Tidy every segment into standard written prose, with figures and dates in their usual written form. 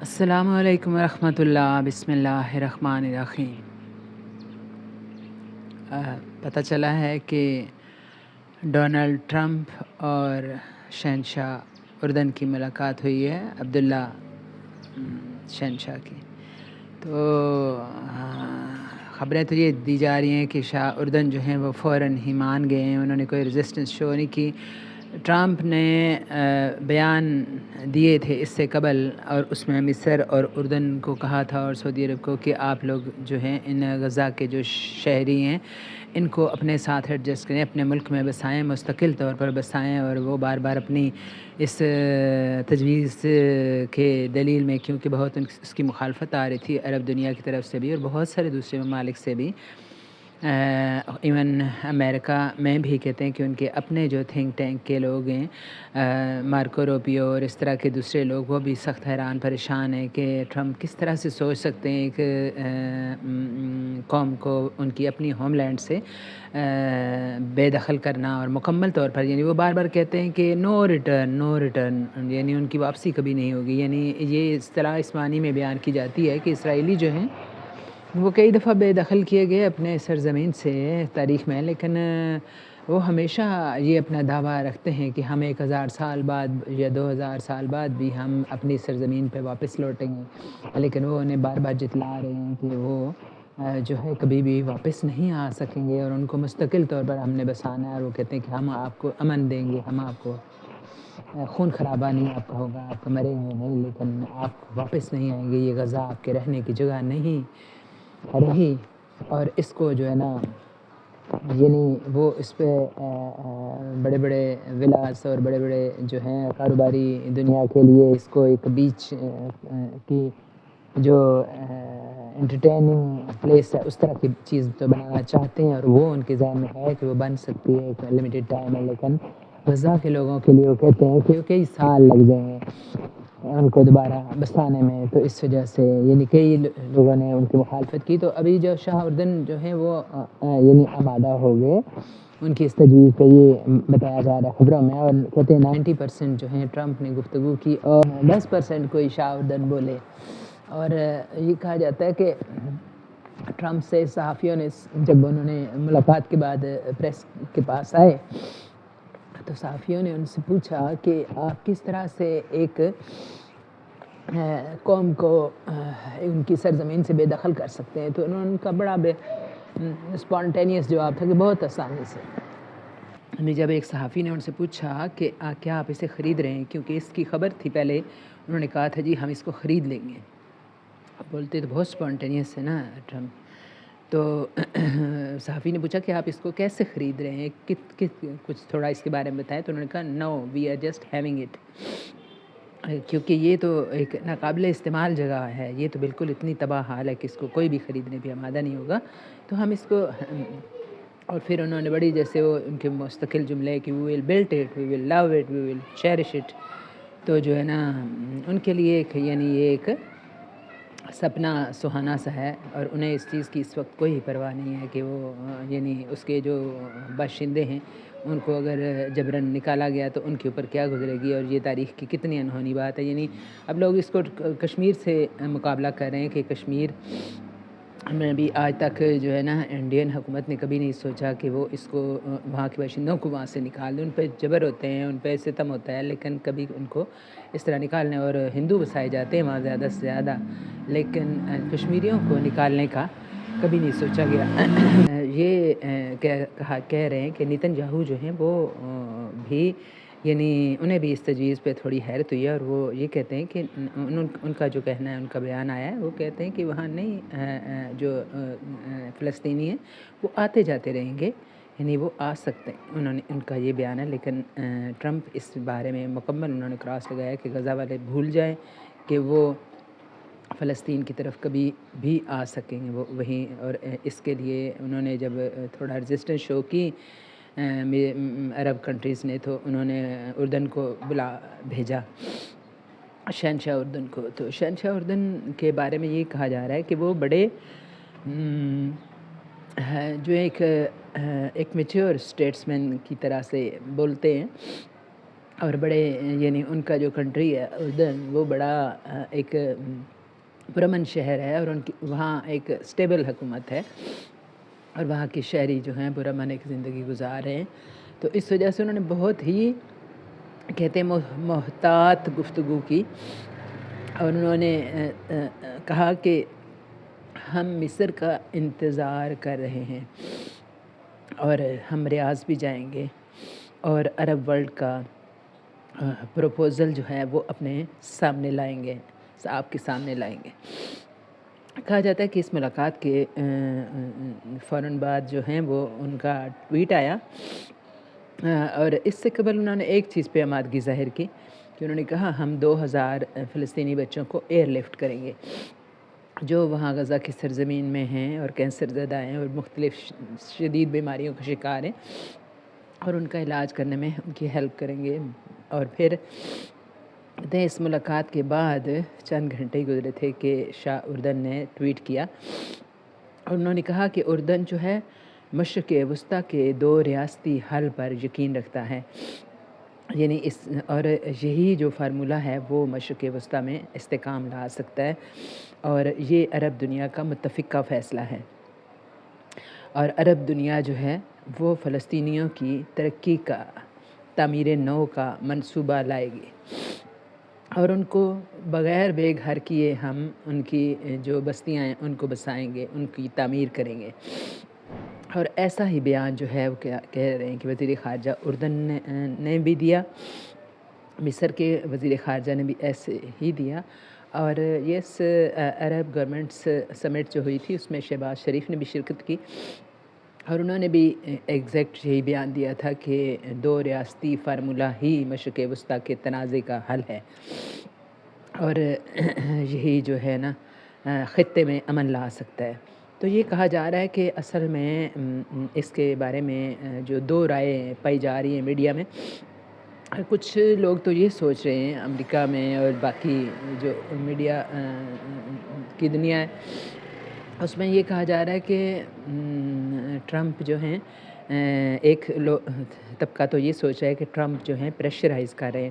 السلام علیکم ورحمۃ اللہ، بسم اللہ الرحمن الرحیم۔ پتہ چلا ہے کہ ڈونلڈ ٹرمپ اور شہنشاہ اردن کی ملاقات ہوئی ہے، عبداللہ شہنشاہ کی۔ تو خبریں تو یہ دی جا رہی ہیں کہ شاہ اردن جو ہیں وہ فوراً ہی مان گئے ہیں، انہوں نے کوئی ریزسٹنس شو نہیں کی۔ ٹرمپ نے بیان دیے تھے اس سے قبل، اور اس میں مصر اور اردن کو کہا تھا اور سعودی عرب کو کہ آپ لوگ جو ہیں ان غزہ کے جو شہری ہیں ان کو اپنے ساتھ ایڈجسٹ کریں، اپنے ملک میں بسائیں، مستقل طور پر بسائیں۔ اور وہ بار بار اپنی اس تجویز کے دلیل میں، کیونکہ بہت اس کی مخالفت آ رہی تھی عرب دنیا کی طرف سے بھی اور بہت سارے دوسرے ممالک سے بھی، ایون امریکہ میں بھی کہتے ہیں کہ ان کے اپنے جو تھنک ٹینک کے لوگ ہیں، مارکو روبیو اور اس طرح کے دوسرے لوگ، وہ بھی سخت حیران پریشان ہیں کہ ٹرمپ کس طرح سے سوچ سکتے ہیں ایک قوم کو ان کی اپنی ہوم لینڈ سے بے دخل کرنا، اور مکمل طور پر یعنی وہ بار بار کہتے ہیں کہ نو ریٹرن، یعنی ان کی واپسی کبھی نہیں ہوگی۔ یعنی یہ اصطلاح اس معنی میں بیان کی جاتی ہے کہ اسرائیلی جو ہیں وہ کئی دفعہ بے دخل کیے گئے اپنے سرزمین سے تاریخ میں، لیکن وہ ہمیشہ یہ اپنا دعویٰ رکھتے ہیں کہ ہم 1000 سال بعد یا 2000 سال بعد بھی ہم اپنی سرزمین پہ واپس لوٹیں گے، لیکن وہ انہیں بار بار جتلا رہے ہیں کہ وہ جو ہے کبھی بھی واپس نہیں آ سکیں گے، اور ان کو مستقل طور پر ہم نے بسانا ہے۔ اور وہ کہتے ہیں کہ ہم آپ کو امن دیں گے، ہم آپ کو خون خرابہ نہیں آپ کا ہوگا، آپ کا مریں گے نہیں، لیکن آپ واپس نہیں آئیں گے، یہ غزہ آپ کے رہنے کی جگہ نہیں رہی۔ اور اس کو جو ہے نا، یعنی وہ اس پہ بڑے بڑے ولاس اور بڑے بڑے جو ہیں کاروباری دنیا کے لیے اس کو ایک بیچ کی جو انٹرٹیننگ پلیس ہے اس طرح کی چیز تو بنانا چاہتے ہیں، اور وہ ان کے ذہن میں ہے کہ وہ بن سکتی ہے، ایک لمیٹڈ ٹائم ہے، لیکن غزہ کے لوگوں کے لیے وہ کہتے ہیں کہ کئی سال لگ جائیں گے ان کو دوبارہ بسانے میں۔ تو اس وجہ سے یعنی کئی لوگوں نے ان کی مخالفت کی۔ تو ابھی جو شاہ اردن جو ہیں وہ یعنی آمادہ ہو گئے ان کی اس تجویز پہ، یہ بتایا جا رہا ہے خبروں میں، اور کہتے ہیں 90% جو ہیں ٹرمپ نے گفتگو کی اور 10% کوئی شاہ اردن بولے۔ اور یہ کہا جاتا ہے کہ ٹرمپ سے صحافیوں نے جب انہوں نے ملاقات کے بعد پریس کے پاس آئے تو صحافیوں نے ان سے پوچھا کہ آپ کس طرح سے ایک قوم کو ان کی سرزمین سے بے دخل کر سکتے ہیں؟ تو انہوں نے ان کا بڑا اسپونٹینیس جواب تھا کہ بہت آسانی سے۔ جب ایک صحافی نے ان سے پوچھا کہ کیا آپ اسے خرید رہے ہیں، کیونکہ اس کی خبر تھی پہلے، انہوں نے کہا تھا جی ہم اس کو خرید لیں گے۔ بولتے تو بہت اسپونٹینیس ہے نا ٹرمپ۔ تو صحافی نے پوچھا کہ آپ اس کو کیسے خرید رہے ہیں، کچھ تھوڑا اس کے بارے میں بتائیں۔ تو انہوں نے کہا no we are just having it, کیونکہ یہ تو ایک ناقابل استعمال جگہ ہے، یہ تو بالکل اتنی تباہ حال ہے کہ اس کو کوئی بھی خریدنے بھی آمادہ نہیں ہوگا، تو ہم اس کو۔ اور پھر انہوں نے بڑی جیسے وہ ان کے مستقل جملے کہ we will build it, we will love it, we will cherish it. تو جو ہے نا ان کے لیے ایک یعنی یہ ایک سپنا سہانا سا ہے، اور انہیں اس چیز کی اس وقت کوئی پرواہ نہیں ہے کہ وہ یعنی اس کے جو باشندے ہیں ان کو اگر جبراً نکالا گیا تو ان کے اوپر کیا گزرے گی، اور یہ تاریخ کی کتنی انہونی بات ہے۔ یعنی اب لوگ اس کو کشمیر سے مقابلہ کر رہے ہیں کہ کشمیر میں بھی آج تک جو ہے نا انڈین حکومت نے کبھی نہیں سوچا کہ وہ اس کو وہاں کے باشندوں کو وہاں سے نکال دیں۔ ان پہ جبر ہوتے ہیں، ان پہ ستم ہوتا ہے، لیکن کبھی ان کو اس طرح نکالنے، اور ہندو بسائے جاتے ہیں وہاں زیادہ سے زیادہ، لیکن کشمیریوں کو نکالنے کا کبھی نہیں سوچا گیا۔ یہ کہہ رہے ہیں کہ نیتن یاہو جو ہیں وہ بھی یعنی انہیں بھی اس تجویز پہ تھوڑی حیرت ہوئی ہے، اور وہ یہ کہتے ہیں کہ ان کا جو کہنا ہے، ان کا بیان آیا ہے، وہ کہتے ہیں کہ وہاں نہیں جو فلسطینی ہیں وہ آتے جاتے رہیں گے، یعنی وہ آ سکتے ہیں، انہوں نے ان کا یہ بیان ہے۔ لیکن ٹرمپ اس بارے میں مکمل انہوں نے کراس لگایا کہ غزہ والے بھول جائیں کہ وہ فلسطین کی طرف کبھی بھی آ سکیں گے وہ وہیں، اور اس کے لیے انہوں نے جب تھوڑا ریزسٹنس شو کی عرب کنٹریز نے، تو انہوں نے اردن کو بھیجا، شہنشاہ اردن کو۔ تو شہنشاہ اردن کے بارے میں یہ کہا جا رہا ہے کہ وہ بڑے جو ایک میچور اسٹیٹسمین کی طرح سے بولتے ہیں، اور بڑے یعنی ان کا جو کنٹری ہے اردن وہ بڑا ایک پرامن شہر ہے، اور ان کی وہاں ایک اسٹیبل حکومت ہے، اور وہاں کے شہری جو ہیں پرامن ایک زندگی گزار رہے ہیں۔ تو اس وجہ سے انہوں نے بہت ہی کہتے ہیں محتاط گفتگو کی، اور انہوں نے کہا کہ ہم مصر کا انتظار کر رہے ہیں، اور ہم ریاض بھی جائیں گے، اور عرب ورلڈ کا پروپوزل جو ہے وہ اپنے سامنے لائیں گے، آپ کے سامنے لائیں گے۔ کہا جاتا ہے کہ اس ملاقات کے فوراً بعد جو ہیں وہ ان کا ٹویٹ آیا، اور اس سے قبل انہوں نے ایک چیز پہ آمادگی ظاہر کی کہ انہوں نے کہا ہم 2000 فلسطینی بچوں کو ایئر لفٹ کریں گے جو وہاں غزہ کی سرزمین میں ہیں اور کینسر زدہ ہیں اور مختلف شدید بیماریوں کا شکار ہیں، اور ان کا علاج کرنے میں ان کی ہیلپ کریں گے۔ اور پھر اس ملاقات کے بعد چند گھنٹے ہی گزرے تھے کہ شاہ اردن نے ٹویٹ کیا، اور انہوں نے کہا کہ اردن جو ہے مشرق وسطیٰ کے 2 ریاستی حل پر یقین رکھتا ہے، یعنی اور یہی جو فارمولہ ہے وہ مشرق وسطیٰ میں استحکام لا سکتا ہے، اور یہ عرب دنیا کا متفقہ فیصلہ ہے، اور عرب دنیا جو ہے وہ فلسطینیوں کی ترقی کا، تعمیر نو کا منصوبہ لائے گی، اور ان کو بغیر بے گھر کیے ہم ان کی جو بستیاں ہیں ان کو بسائیں گے، ان کی تعمیر کریں گے۔ اور ایسا ہی بیان جو ہے وہ کہہ رہے ہیں کہ وزیر خارجہ اردن نے بھی دیا، مصر کے وزیر خارجہ نے بھی ایسے ہی دیا، اور یس عرب گورنمنٹس سمٹ جو ہوئی تھی اس میں شہباز شریف نے بھی شرکت کی، اور انہوں نے بھی ایگزیکٹ یہی بیان دیا تھا کہ 2 ریاستی فارمولہ ہی مشرق وسطیٰ کے تنازع کا حل ہے، اور یہی جو ہے نا خطے میں امن لا سکتا ہے۔ تو یہ کہا جا رہا ہے کہ اصل میں اس کے بارے میں جو 2 رائے پائی جا رہی ہیں میڈیا میں، کچھ لوگ تو یہ سوچ رہے ہیں امریکہ میں اور باقی جو میڈیا کی دنیا ہے اس میں یہ کہا جا رہا ہے کہ ٹرمپ جو ہیں ایک طبقہ تو یہ سوچ رہا ہے کہ ٹرمپ جو ہیں پریشرائز کر رہے ہیں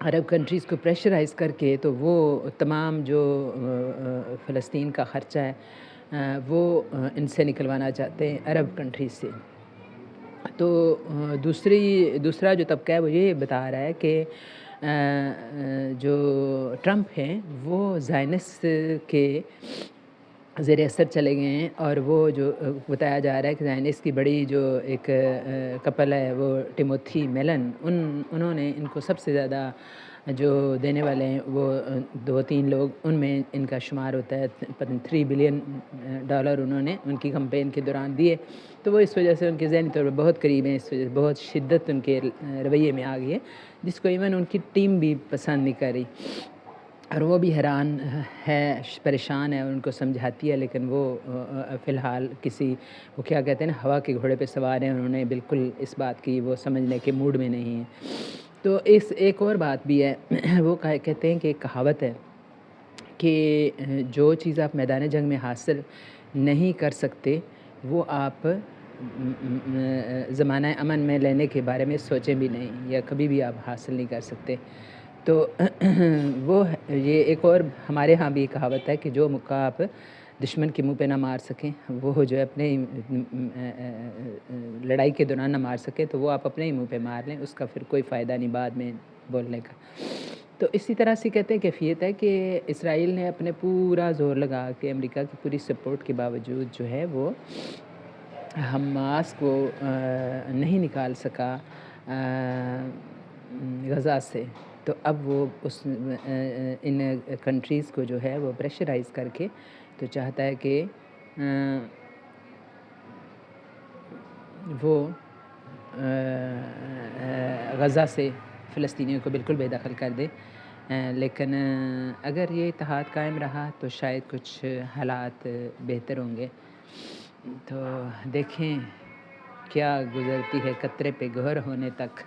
عرب کنٹریز کو، پریشرائز کر کے تو وہ تمام جو فلسطین کا خرچہ ہے وہ ان سے نکلوانا چاہتے ہیں عرب کنٹریز سے۔ تو دوسرا جو طبقہ ہے وہ یہ بتا رہا ہے کہ جو ٹرمپ ہیں وہ زائنسٹ کے زیر اثر چلے گئے ہیں، اور وہ جو بتایا جا رہا ہے کہ زائنسٹ کی بڑی جو ایک کپل ہے وہ ٹیموتھی میلن، انہوں نے ان کو سب سے زیادہ جو دینے والے ہیں وہ 2-3 لوگ، ان میں ان کا شمار ہوتا ہے، 3 بلین ڈالر انہوں نے ان کی کمپین کے دوران دیے، تو وہ اس وجہ سے ان کے ذہنی طور پر بہت قریب ہیں، اس وجہ سے بہت شدت ان کے رویے میں آ گئی ہے جس کو ایون ان کی ٹیم بھی پسند نہیں کر رہی، اور وہ بھی حیران ہے، پریشان ہے، ان کو سمجھاتی ہے، لیکن وہ فی الحال وہ کیا کہتے ہیں نا ہوا کے گھوڑے پہ سوار ہیں، انہوں نے بالکل اس بات کی وہ سمجھنے کے موڈ میں نہیں ہیں۔ تو ایک اور بات بھی ہے، وہ کہتے ہیں کہ ایک کہاوت ہے کہ جو چیز آپ میدان جنگ میں حاصل نہیں کر سکتے وہ آپ زمانہ امن میں لینے کے بارے میں سوچیں بھی نہیں، یا کبھی بھی آپ حاصل نہیں کر سکتے۔ تو وہ یہ ایک اور ہمارے ہاں بھی کہاوت ہے کہ جو مکہ آپ دشمن کے منہ پہ نہ مار سکیں، وہ جو اپنے لڑائی کے دوران نہ مار سکیں تو وہ آپ اپنے ہی منہ پہ مار لیں، اس کا پھر کوئی فائدہ نہیں بعد میں بولنے کا۔ تو اسی طرح سے کہتے ہیں کیفیت ہے کہ اسرائیل نے اپنے پورا زور لگا کے امریکہ کی پوری سپورٹ کے باوجود جو ہے وہ حماس کو نہیں نکال سکا غزہ سے، تو اب وہ ان کنٹریز کو جو ہے وہ پریشرائز کر کے تو چاہتا ہے کہ وہ غزہ سے فلسطینیوں کو بالکل بے دخل کر دے، لیکن اگر یہ اتحاد قائم رہا تو شاید کچھ حالات بہتر ہوں گے۔ تو دیکھیں کیا گزرتی ہے قطرے پہ گہر ہونے تک۔